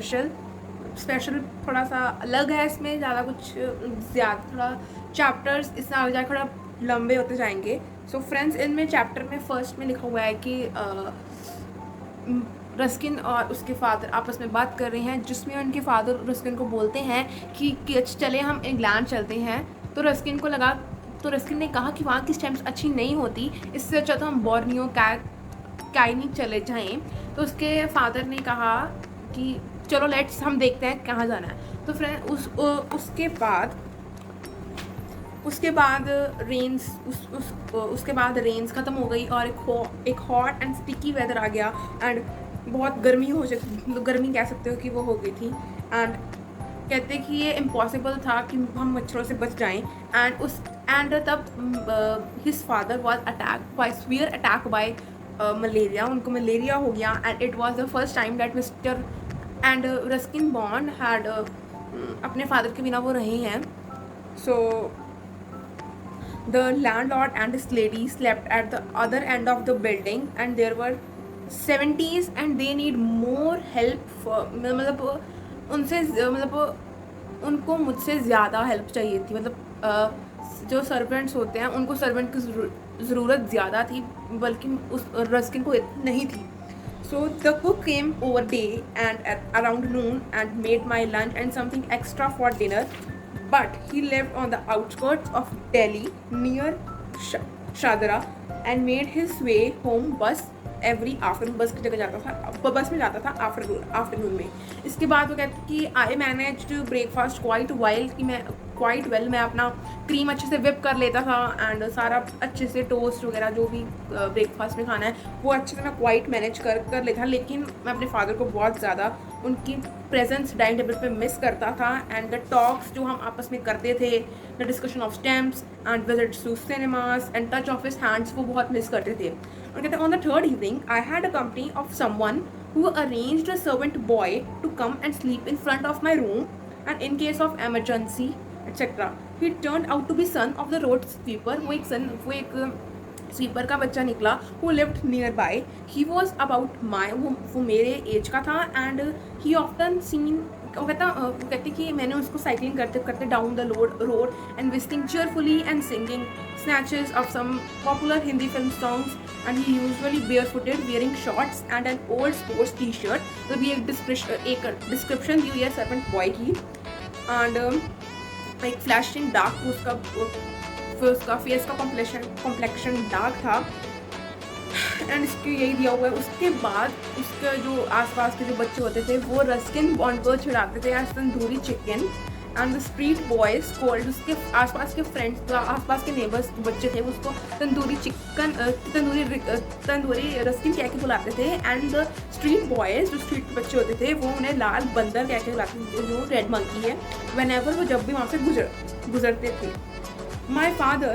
Special थोड़ा सा अलग है, इसमें ज़्यादा कुछ ज़्यादा थोड़ा चैप्टर्स इससे आगे जाकर थोड़ा लंबे होते जाएंगे। सो फ्रेंड्स, इनमें चैप्टर में फर्स्ट में लिखा हुआ है कि रस्किन और उसके फादर आपस में बात कर रहे हैं, जिसमें उनके फादर रस्किन को बोलते हैं कि चले हम इंग्लैंड चलते हैं। तो रस्किन ने कहा कि वहाँ की स्टैम्प्स अच्छी नहीं होती, इससे अच्छा तो हम बोर्नियो काइनी चले जाएं। तो उसके फादर ने कहा कि चलो लेट्स हम देखते हैं कहाँ जाना है। तो फ्रेंड उसके बाद रेन्स ख़त्म हो गई और एक हॉट एंड स्टिकी वेदर आ गया एंड बहुत गर्मी कह सकते हो कि वो हो गई थी। एंड कहते कि ये इम्पॉसिबल था कि हम मच्छरों से बच जाएं। तब his father was attack by malaria, उनको मलेरिया हो गया and it was the first time that mister and Ruskin bond had अपने फादर के बिना वो रहे हैं। सो the landlord and his lady slept at the other end of the building and there were 70s and they need more help मतलब उनको मुझसे ज़्यादा हेल्प चाहिए थी। जो सर्वेंट्स होते हैं उनको सर्वेंट की ज़रूरत ज़्यादा थी, बल्कि उस रस्किन को इतनी नहीं थी। So the cook came over day and at around noon and made my lunch and something extra for dinner. But he lived on the outskirts of Delhi near Shadra and made his way home every afternoon. बस की जगह जाता था, बस में जाता था afternoon में। इसके बाद वो कहते कि I manage to breakfast quite well. मैं अपना क्रीम अच्छे से विप कर लेता था एंड सारा अच्छे से टोस्ट वगैरह जो भी ब्रेकफास्ट में खाना है वो अच्छे से मैं क्वाइट मैनेज कर लेता था। लेकिन मैं अपने फादर को बहुत ज़्यादा उनकी प्रेजेंस डाइनिंग टेबल पे मिस करता था एंड द टॉक्स जो हम आपस में करते थे, the discussion of stamps and visits to cinemas and touch of his hands, वो बहुत मिस करते थे। और कहते on the third evening I had a company of someone who arranged a servant boy to come and sleep in front of my room and in case of emergency etc. He turned out to be son of the road sweeper। वो एक sweeper का बच्चा निकला who lived nearby। He was about वो मेरे as का था and he often seen वो कहते कि मैंने उसको साइकिलिंग करते करते down the road and whistling cheerfully and singing snatches of some popular Hindi film songs and he usually barefooted wearing shorts and an old sports t-shirt। तो भी एक डिस्क्रिप्शन दी हुई है सर्वेंट बॉय की एंड एक flashing dark उसका face का complexion dark था एंड इसके यही दिया हुआ है। उसके बाद उसके जो आसपास के जो बच्चे होते थे वो रस्किन बॉन्ड को चिढ़ाते थे as tandoori chicken and the street boys called, उसके आसपास के फ्रेंड्स आसपास के नेबर्स बच्चे थे उसको तंदूरी रस्किन कह के बुलाते थे एंड द स्ट्रीट बॉयज जो स्ट्रीट के बच्चे होते थे वो उन्हें लाल बंदर कह के बुलाते थे जो रेड मंकी है व्हेनेवर वो जब भी वहाँ से गुजरते थे। My father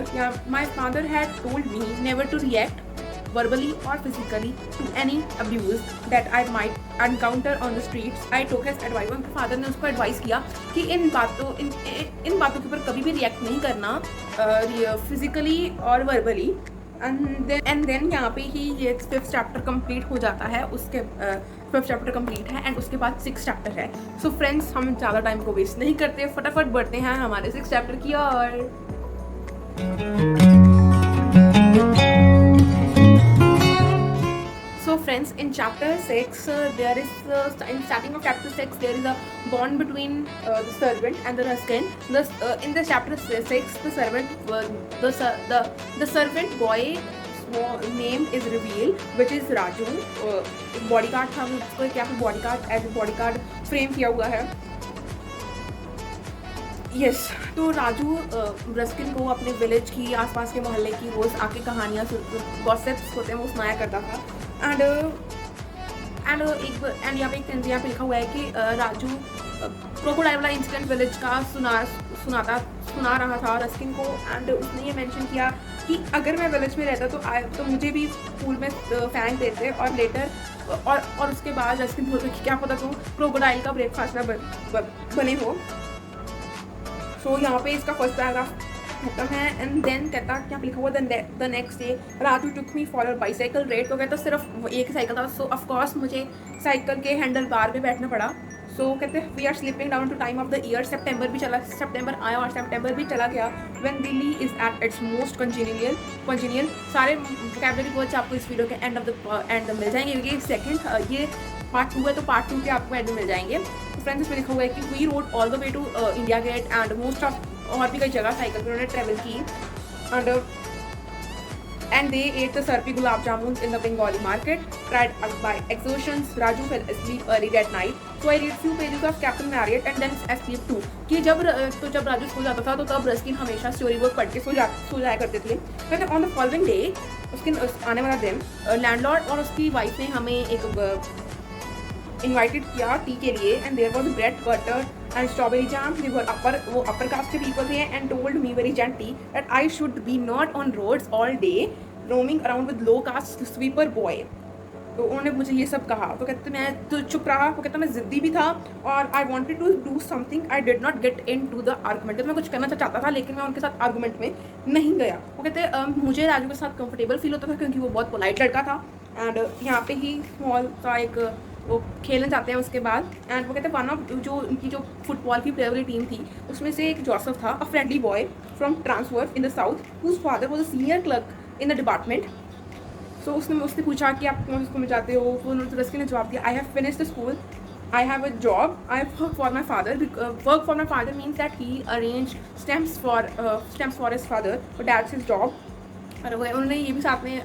had told me never to react verbally or physically to any abuse that I might encounter on the streets। I took his advice। उनके फादर ने उसको एडवाइस किया कि इन बातों के ऊपर कभी भी रिएक्ट नहीं करना फिजिकली और वर्बली। एंड देन यहाँ पे ही ये 5th चैप्टर कंप्लीट हो जाता है। उसके 5th चैप्टर कंप्लीट है एंड उसके बाद 6th चैप्टर है। सो फ्रेंड्स, हम ज़्यादा टाइम को वेस्ट नहीं करते, फटाफट बढ़ते हैं हमारे 6th चैप्टर की ओर। So friends, in chapter 6 there is in starting of chapter 6 there is a bond between the servant and the Ruskin। In the chapter 6 the servant boy name is revealed which is Raju। एक bodyguard था, उसको क्या bodyguard frame किया हुआ है। Yes तो Raju Ruskin को अपने विलेज की आसपास के मोहल्ले की रोज़ आके कहानियाँ गॉसिप्स होते हैं वो सुनाया करता था एंड यहाँ पे लिखा हुआ है कि राजू क्रोकोडाइल वाला इंसिडेंट विलेज का सुना रहा था रस्किन को एंड उसने ये मेंशन किया कि अगर मैं विलेज में रहता तो मुझे भी स्कूल में फैंक देते और लेटर और उसके बाद रस्किन बोलते कि क्या पता तुम क्रोकोडाइल का ब्रेकफास्ट ना बने हो। सो यहाँ पे इसका फर्स्ट पैराग्राफ खत्म है एंड देन कहता क्या लिखा हुआ the next day Raju took me for a bicycle ride. तो कहता सिर्फ एक ही साइकिल था, सो ऑफकोर्स मुझे साइकिल के हैंडल बार पे बैठना पड़ा। सो कहते हैं we are slipping down to time of the year, सितंबर आया और सितंबर भी चला गया। When Delhi is at its most congenial. सारे वोकैबुलरी वर्ड्स आपको इस वीडियो के एंड मिल जाएंगे, क्योंकि सेकंड ये पार्ट 2 है, तो पार्ट 2 के आपको एंड मिल जाएंगे। तो फ्रेंड्स इसमें लिखा हुआ है कि we rode all the way to India Gate and most of और भी कई जगह साइकिल पर उन्होंने ट्रेवल की। And they ate the surfi gulab jamuns in the Bengali market. Tried out by exertions, Raju fell asleep early that night. So I read few pages of Captain Marriott and then asleep too. कि जब Raju school जाता था तो तब Ruskin हमेशा story book पढ़ के सो जाया करते थे। फिर ऑन द फॉलोइंग डे, उसके आने वाला दिन, लैंडलॉर्ड और उसकी वाइफ ने हमें एक इन्वाइटेड किया टी के लिए, and there was bread butter and strawberry jam. वो अपर कास्ट के पीपल थे and told me very gently that I should be not on roads all day roaming around with low caste sweeper boy. तो उन्होंने मुझे ये सब कहा, तो कहते मैं तो चुप रहा। वो कहता मैं जिद्दी भी था और I wanted to do something, I did not get into the argument. तो मैं कुछ करना चाहता था लेकिन मैं उनके साथ आर्गूमेंट में नहीं गया। वो कहते मुझे राजू के साथ कंफर्टेबल फील होता था क्योंकि वो बहुत पोलाइट लड़का था, एंड यहाँ पे ही स्मॉल सा एक वो खेलने जाते हैं उसके बाद। एंड वो कहते हैं वन ऑफ जो उनकी जो फुटबॉल की प्लेयर वाली टीम थी उसमें से एक जोसेफ था, a friendly boy from transfer in the south whose father was a senior clerk in the department. So उसने पूछा कि आप कौन स्कूल में जाते हो, तो रस्की ने जवाब दिया I have finished the school, I have a job, I work for my father. Work for my father means that he arrange stamps for his father, that's his job. और उन्होंने ये भी साथ में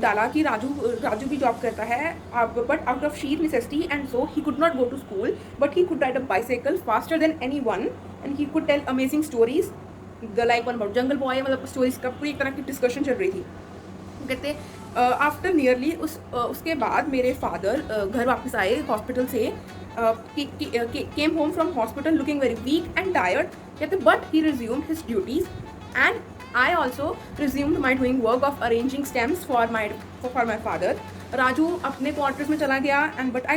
डाला कि राजू भी जॉब करता है, but out of sheer necessity, and so he could not go to school but he could ride a bicycle faster than anyone, and he could tell amazing stories the like one about jungle boy. मतलब stories का पूरी एक तरह की discussion चल रही थी। कहते आफ्टर नियरली उसके बाद मेरे फादर घर वापस आए हॉस्पिटल से, came home from hospital looking very weak and tired. कहते but he resumed his duties and I also resumed my doing work of arranging stamps for my father. Raju अपने quarters में चला गया but I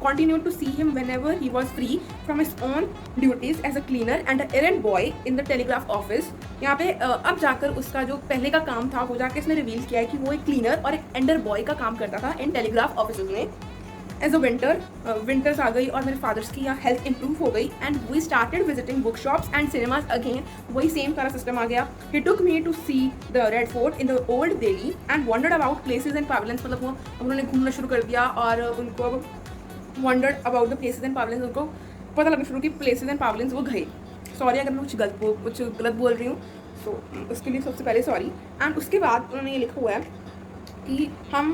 continued to see him whenever he was free from his own duties as a cleaner and an errand boy in the telegraph office. यहाँ पे अब जाकर उसका जो पहले का काम था वो जाकर इसने रिवील किया है कि वो एक क्लीनर और एक एंडर बॉय का काम करता था इन टेलीग्राफ ऑफिस में। एज अ विंटर्स आ गई और मेरे फादर्स की यहाँ हेल्थ इंप्रूव हो गई and we started visiting book shops and cinemas again. वही सेम सारा सिस्टम आ गया। He took me to see the red fort in the old Delhi and wondered about places and pavilions. मतलब वो उन्होंने घूमना शुरू कर दिया और उनको अब wondered about the places and pavilions, उनको पता लगना शुरू कि प्लेसेज एंड पैवेलियंस वो गए। सॉरी अगर मैं कुछ गलत बोल रही हूँ, सो उसके लिए सबसे पहले सॉरी। एंड उसके बाद उन्होंने ये लिखा हुआ है कि हम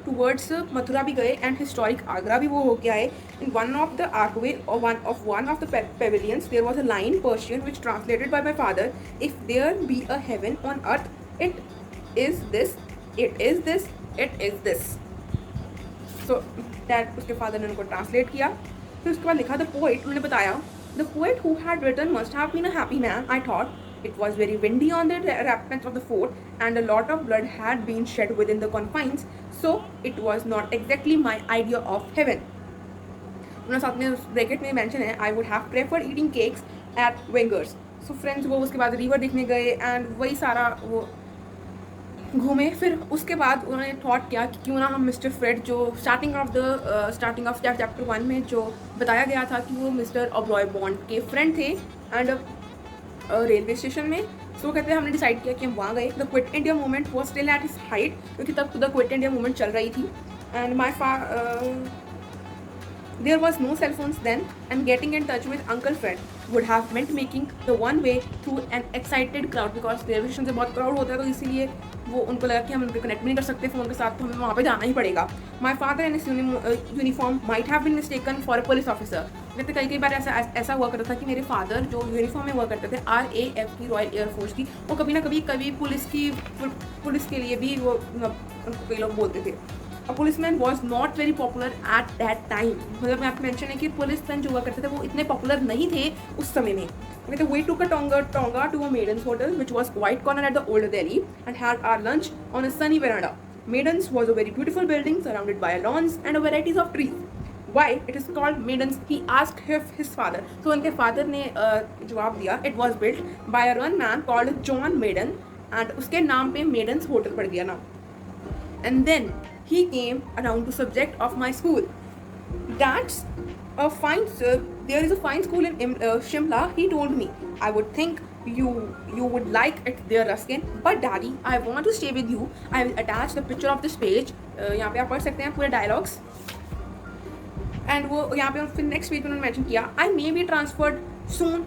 टूवर्ड्स मथुरा भी गए एंड हिस्टोरिक आगरा भी वो हो गया है। In one of the archway और one of the pavilions there was a line Persian which translated by my father, if there be a heaven on earth it is this, it is this, it is this. So that उसके father ने उनको translate किया। फिर उसके बाद लिखा the poet, उन्होंने बताया the poet who had written must have been a happy man, I thought it was very windy on the rampart of the fort and a lot of blood had been shed within the confines, so it was not exactly my idea of heaven. उन्होंने साथ में bracket में mention है I would have preferred eating cakes at Wenger's. So friends वो उसके बाद river देखने गए एंड वही सारा वो घूमे। फिर उसके बाद उन्होंने थॉट किया कि क्यों ना हम मिस्टर फ्रेड जो स्टार्टिंग ऑफ चैप्टर 1 में जो बताया गया था कि वो मिस्टर ओबरॉय बॉन्ड के फ्रेंड थे एंड रेलवे स्टेशन में। सो कहते हैं हमने डिसाइड किया कि हम वहाँ गए। The Quit India movement was still at his height, क्योंकि तब द क्विट इंडिया मूवमेंट चल रही थी and there was no cell phones then and getting in touch with uncle Fred would have meant making the one way through an excited crowd, because railway station से बहुत crowd होता है तो इसीलिए वो उनको लगा कि हम उनको कनेक्ट भी नहीं कर सकते फ़ोन के साथ, तो हमें वहाँ पे जाना ही पड़ेगा। My father and his uniform might have been mistaken for a police officer. कहते कई बार ऐसा हुआ करता था कि मेरे फादर जो यूनिफॉर्म में हुआ करते थे RAF की, रॉयल एयरफोर्स की, वो कभी ना कभी पुलिस के लिए भी वो कई लोग बोलते थे। A policeman was not very popular at that time. मतलब मैं आपको मेंशन है कि पुलिसमैन जो हुआ करते थे वो इतने पॉपुलर नहीं थे उस समय में। कहते we took a tonga to a Maidens hotel which was quite corner at the old Delhi and had our lunch on a sunny veranda. Maidens was a very beautiful building surrounded by lawns and varieties of trees. Why it is called Maidens? He asked his father. So उनके father ने जवाब दिया it was built by a one man called John Maiden and उसके नाम पे Maidens hotel पड़ गया नाम। And then he came around to subject of my school. That's a fine, there is a fine school in Shimla, he told me. I would think you would like it there, Ruskin. But daddy, I want to stay with you. I will attach the picture of this page. यहाँ पे आप पढ़ सकते हैं पूरे dialogues. And वो यहाँ पे फिर नेक्स्ट पेज में उन्होंने मेंशन किया, I may be transferred soon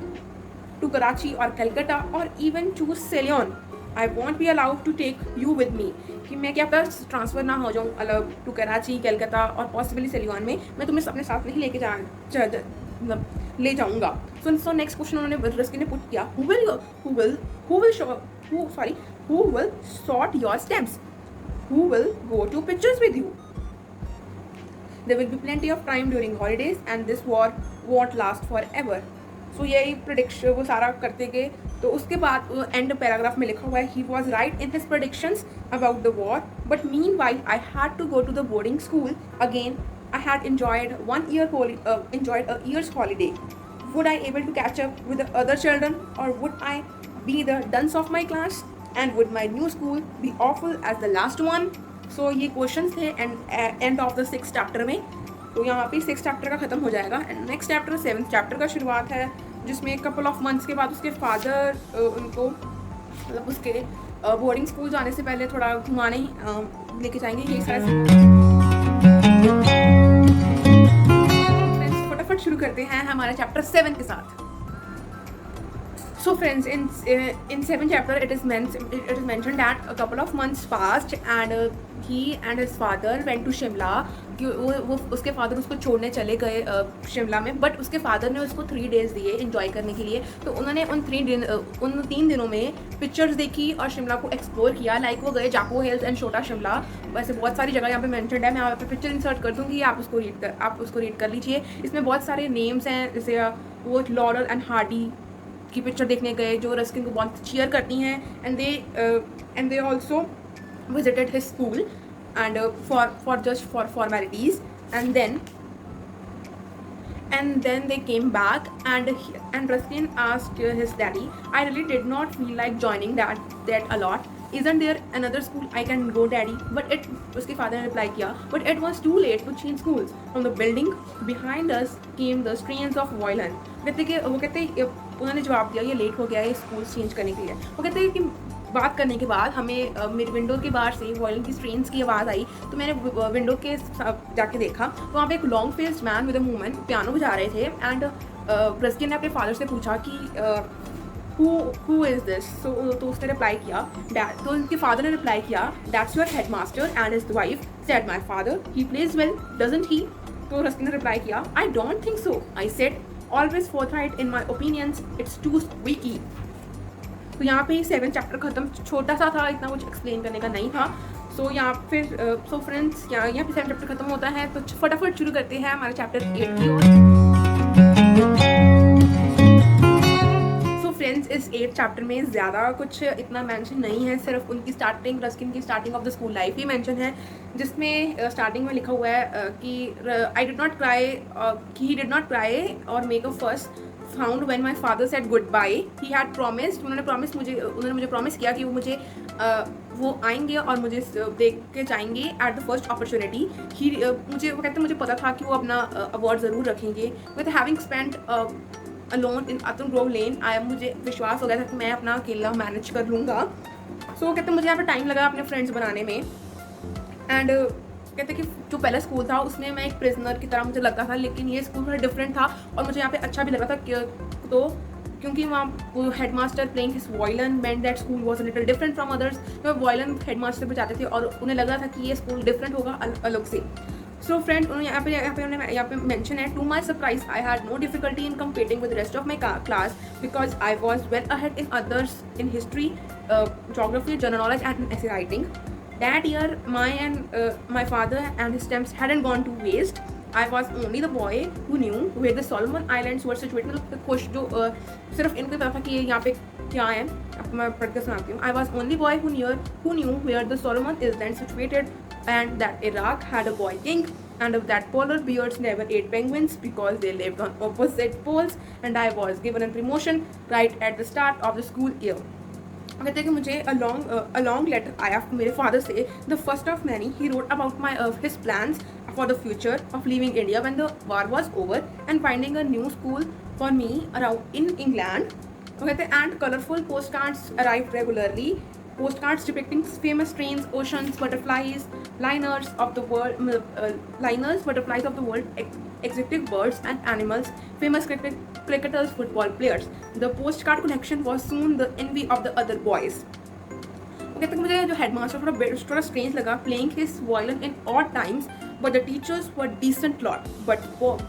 to Karachi और कलकत्ता और even to Ceylon. I won't be allowed to take you with me. कि मैं क्या पता ट्रांसफ़र ना हो जाऊँ अलग टू कराची, कलकत्ता और पॉसिबली सेलियन में. मैं तुम्हें अपने साथ नहीं लेके ले जाऊँगा. सो नेक्स्ट क्वेश्चन उन्होंने रस्किन ने पुट किया, who will sort your steps, who will go to pictures with you. There will be plenty of time during holidays and this war won't last forever. So यही prediction वो सारा करते गए. तो उसके बाद एंड पैराग्राफ में लिखा हुआ है, he was right in his predictions about the war, but meanwhile I had to go to the boarding school again. I had enjoyed a year's holiday. Would I able to catch up with the other children, or would I be the dunce of my class, and would my new school be awful as the last one? सो ये question थे end of the 6th chapter में. तो यहाँ पे 6th chapter का ख़त्म हो जाएगा and next chapter 7th chapter का शुरुआत है, जिसमें कपल ऑफ मंथ्स के बाद उसके फादर उनको मतलब उसके बोर्डिंग स्कूल जाने से पहले थोड़ा घुमाने लेके जाएंगे. यही सारा फटाफट शुरू करते हैं हमारे चैप्टर 7 के साथ. So friends, in 7th chapter it is mentioned that a couple of months passed and he and his father went to Shimla. वो उसके फादर उसको छोड़ने चले गए शिमला में, बट उसके फादर ने उसको 3 days दिए एंजॉय करने के लिए. तो उन्होंने उन 3 दिनों में पिक्चर्स देखी और शिमला को एक्सप्लोर किया. लाइक वो गए जाको हिल्स एंड छोटा शिमला. वैसे बहुत सारी जगह यहाँ पे मेंशन्ड है, मैं यहाँ पे पिक्चर इंसर्ट कर दूँगी, आप उसको रीड कर लीजिए. इसमें बहुत सारे नेम्स हैं, जैसे वो लॉरल एंड हार्डी की पिक्चर देखने गए जो रस्किन को बहुत चीयर करती हैं. And they also visited his school and for formalities, and then they came back and Ruskin asked his daddy, I really did not feel like joining that a lot. Isn't there another school I can go, daddy? But उसके father ने reply किया, but it was too late to change schools. From the building behind us came the strains of violin. उन्होंने जवाब दिया, ये late हो गया है स्कूल चेंज करने के लिए. वो कहते हैं कि बात करने के बाद हमें मेरी विंडो के बाहर से वायलिन की स्ट्रेन्स की आवाज़ आई. तो मैंने विंडो के जाके देखा, तो वहाँ पे एक long faced man with a woman piano बजा रहे थे. एंड रस्किन ने अपने फादर से पूछा कि हु इज़ दिस. तो उसने रिप्लाई किया, डैड. तो उनके फादर ने रिप्लाई किया, that's your head master and his wife. Said my father, he plays well doesn't he. तो रस्किन ने रिप्लाई किया, I don't think so. I said always forthright in my opinions, it's too weaky. तो यहाँ पे 7th chapter ख़त्म. छोटा सा था, इतना कुछ एक्सप्लेन करने का नहीं था. सो यहाँ फिर सो फ्रेंड्स यहाँ पे 7th चैप्टर ख़त्म होता है. तो फटाफट शुरू करते हैं हमारे चैप्टर 8 की ओर. सो फ्रेंड्स इस 8th चैप्टर में ज़्यादा कुछ इतना मेंशन नहीं है, सिर्फ उनकी स्टार्टिंग, रस्किन की starting of the school life he mention है, जिसमें स्टार्टिंग में लिखा हुआ है कि ही डिड नॉट क्राई और make a first found when my father said goodbye. He had promised, उन्होंने मुझे प्रॉमिस किया कि वो मुझे वो आएंगे और मुझे देख के जाएंगे एट द फर्स्ट अपॉर्चुनिटी. वो कहते मुझे पता था कि वो अपना अवार्ड ज़रूर रखेंगे. With having spent alone in Atul grove lane, मुझे विश्वास हो गया था कि मैं अपना अकेला मैनेज कर लूँगा. सो वो कहते मुझे यहाँ पर टाइम लगा अपने फ्रेंड्स बनाने में. एंड कहते कि जो पहला स्कूल था उसमें मैं एक प्रिजनर की तरह मुझे लगता था, लेकिन ये स्कूल थोड़ा डिफरेंट था और मुझे यहाँ पे अच्छा भी लगा था. तो क्योंकि वहाँ वो head master playing his violin meant that school was a little different from others. तो वायलिन हेड मास्टर पे जाते थे और उन्हें लग रहा था कि ये स्कूल डिफरेंट होगा अलग से. सो फ्रेंड उन्होंने यहाँ पे मेंशन है, to my surprise I had no difficulty in competing with rest of my class because I was well ahead in others in history, geography, general knowledge and essay writing. That year, my father and his attempts hadn't gone to waste. I was only the boy who knew where the Solomon Islands were situated. मतलब खुश जो सिर्फ इनको पता था कि ये यहाँ पे क्या है. अब मैं पढ़ के सुनाती हूँ. I was only boy who knew where the Solomon Islands situated, and that Iraq had a boy king, and that polar bears never ate penguins because they lived on opposite poles. And I was given a promotion right at the start of the school year. कहते हैं कि मुझे a long letter आया मेरे father से. The first of many he wrote about my his plans for the future of leaving India when the war was over and finding a new school for me around in England. वो कहते हैं and colorful postcards arrived regularly. Postcards depicting famous trains, oceans, butterflies, liners, butterflies of the world, exotic birds and animals, famous cricketers, football players. The postcard collection was soon the envy of the other boys. कहते हैं मुझे जो headmaster थोड़ा strange लगा, playing his violin in odd times, but the teachers were decent lot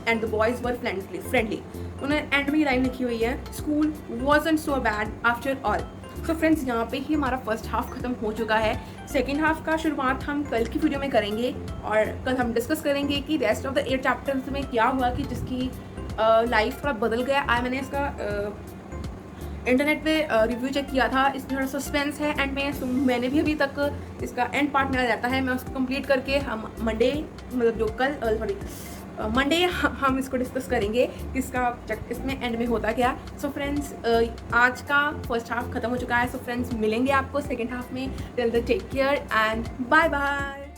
and the boys were friendly. उन्होंने end में line लिखी हुई है, school wasn't so bad after all. So friends, यहाँ पे ही हमारा फर्स्ट हाफ खत्म हो चुका है. सेकेंड हाफ का शुरुआत हम कल की वीडियो में करेंगे और कल हम डिस्कस करेंगे कि रेस्ट ऑफ द 8 चैप्टर्स में क्या हुआ कि जिसकी लाइफ थोड़ा बदल गया. मैंने इसका इंटरनेट पे रिव्यू चेक किया था, इसमें थोड़ा सस्पेंस है एंड में मैंने भी अभी तक इसका एंड पार्ट मेरा रहता है. मैं उसको कंप्लीट करके हम मंडे मतलब जो कल मंडे हम इसको डिस्कस करेंगे कि इसमें एंड में होता क्या. सो फ्रेंड्स, आज का फर्स्ट हाफ खत्म हो चुका है. सो फ्रेंड्स, मिलेंगे आपको सेकेंड हाफ में. Till the take care and bye bye.